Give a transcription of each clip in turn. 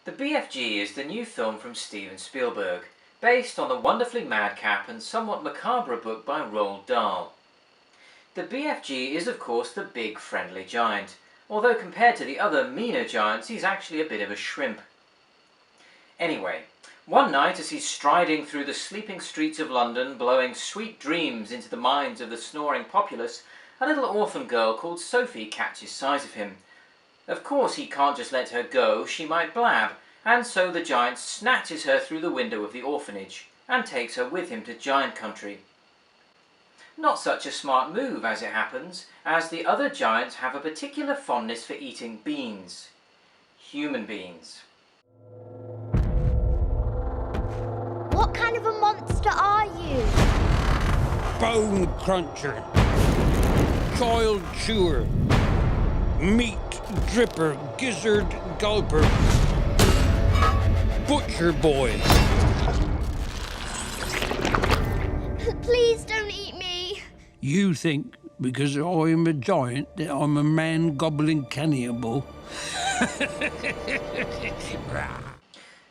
The BFG is the new film from Steven Spielberg, based on the wonderfully madcap and somewhat macabre book by Roald Dahl. The BFG is of course the big friendly giant, although compared to the other meaner giants he's actually a bit of a shrimp. Anyway, one night as he's striding through the sleeping streets of London, blowing sweet dreams into the minds of the snoring populace, a little orphan girl called Sophie catches sight of him. Of course he can't just let her go, she might blab, and so the giant snatches her through the window of the orphanage, and takes her with him to giant country. Not such a smart move, as it happens, as the other giants have a particular fondness for eating beans. Human beings. What kind of a monster are you? Bone cruncher, child chewer, meat dripper, gizzard gulper, butcher boy. Please don't eat me. You think because I'm a giant that I'm a man gobbling cannibal?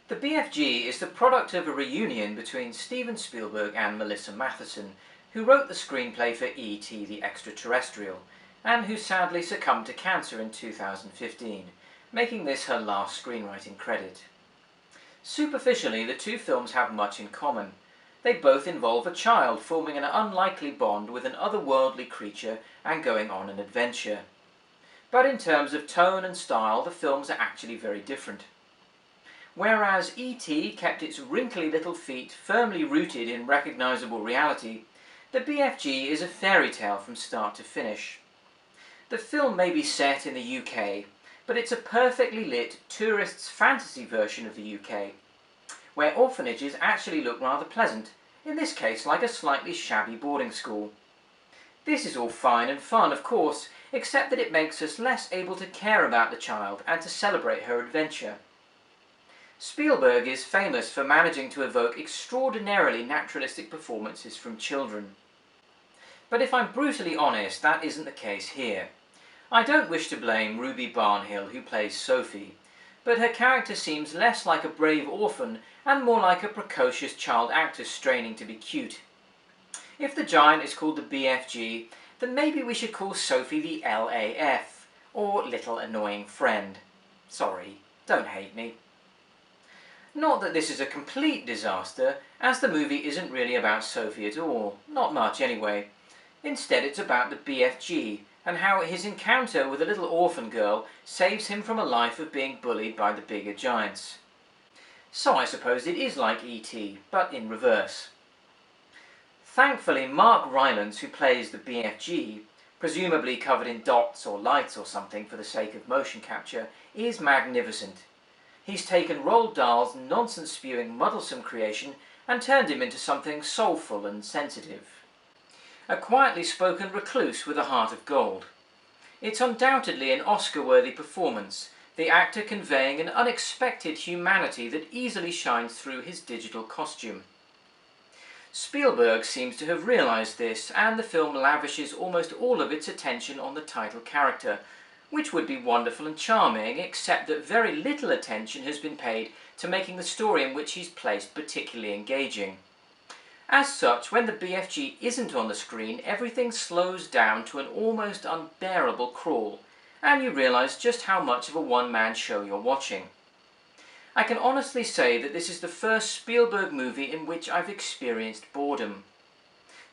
The BFG is the product of a reunion between Steven Spielberg and Melissa Matheson, who wrote the screenplay for E.T. the Extraterrestrial, and who sadly succumbed to cancer in 2015, making this her last screenwriting credit. Superficially, the two films have much in common. They both involve a child forming an unlikely bond with an otherworldly creature and going on an adventure. But in terms of tone and style, the films are actually very different. Whereas E.T. kept its wrinkly little feet firmly rooted in recognisable reality, the BFG is a fairy tale from start to finish. The film may be set in the UK, but it's a perfectly lit tourist's fantasy version of the UK, where orphanages actually look rather pleasant, in this case like a slightly shabby boarding school. This is all fine and fun, of course, except that it makes us less able to care about the child and to celebrate her adventure. Spielberg is famous for managing to evoke extraordinarily naturalistic performances from children. But if I'm brutally honest, that isn't the case here. I don't wish to blame Ruby Barnhill, who plays Sophie, but her character seems less like a brave orphan and more like a precocious child actor straining to be cute. If the giant is called the BFG, then maybe we should call Sophie the LAF, or Little Annoying Friend. Sorry, don't hate me. Not that this is a complete disaster, as the movie isn't really about Sophie at all, not much anyway. Instead it's about the BFG, and how his encounter with a little orphan girl saves him from a life of being bullied by the bigger giants. So I suppose it is like E.T., but in reverse. Thankfully, Mark Rylance, who plays the BFG, presumably covered in dots or lights or something for the sake of motion capture, is magnificent. He's taken Roald Dahl's nonsense-spewing, muddlesome creation and turned him into something soulful and sensitive. A quietly spoken recluse with a heart of gold. It's undoubtedly an Oscar-worthy performance, the actor conveying an unexpected humanity that easily shines through his digital costume. Spielberg seems to have realised this, and the film lavishes almost all of its attention on the title character, which would be wonderful and charming, except that very little attention has been paid to making the story in which he's placed particularly engaging. As such, when the BFG isn't on the screen, everything slows down to an almost unbearable crawl, and you realise just how much of a one-man show you're watching. I can honestly say that this is the first Spielberg movie in which I've experienced boredom.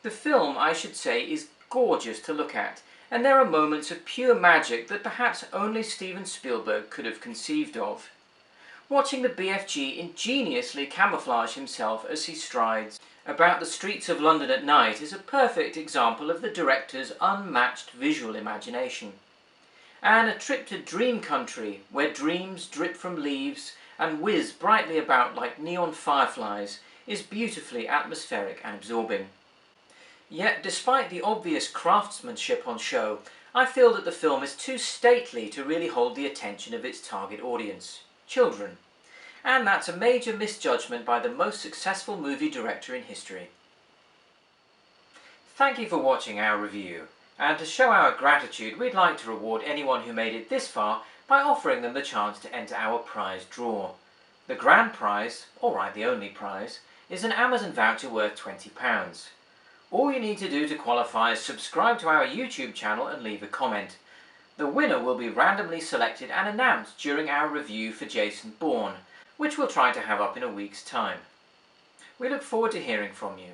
The film, I should say, is gorgeous to look at, and there are moments of pure magic that perhaps only Steven Spielberg could have conceived of. Watching the BFG ingeniously camouflage himself as he strides about the streets of London at night is a perfect example of the director's unmatched visual imagination. And a trip to dream country, where dreams drip from leaves and whiz brightly about like neon fireflies, is beautifully atmospheric and absorbing. Yet, despite the obvious craftsmanship on show, I feel that the film is too stately to really hold the attention of its target audience, children. And that's a major misjudgment by the most successful movie director in history. Thank you for watching our review, and to show our gratitude, we'd like to reward anyone who made it this far by offering them the chance to enter our prize draw. The grand prize, alright the only prize, is an Amazon voucher worth £20. All you need to do to qualify is subscribe to our YouTube channel and leave a comment. The winner will be randomly selected and announced during our review for Jason Bourne, which we'll try to have up in a week's time. We look forward to hearing from you.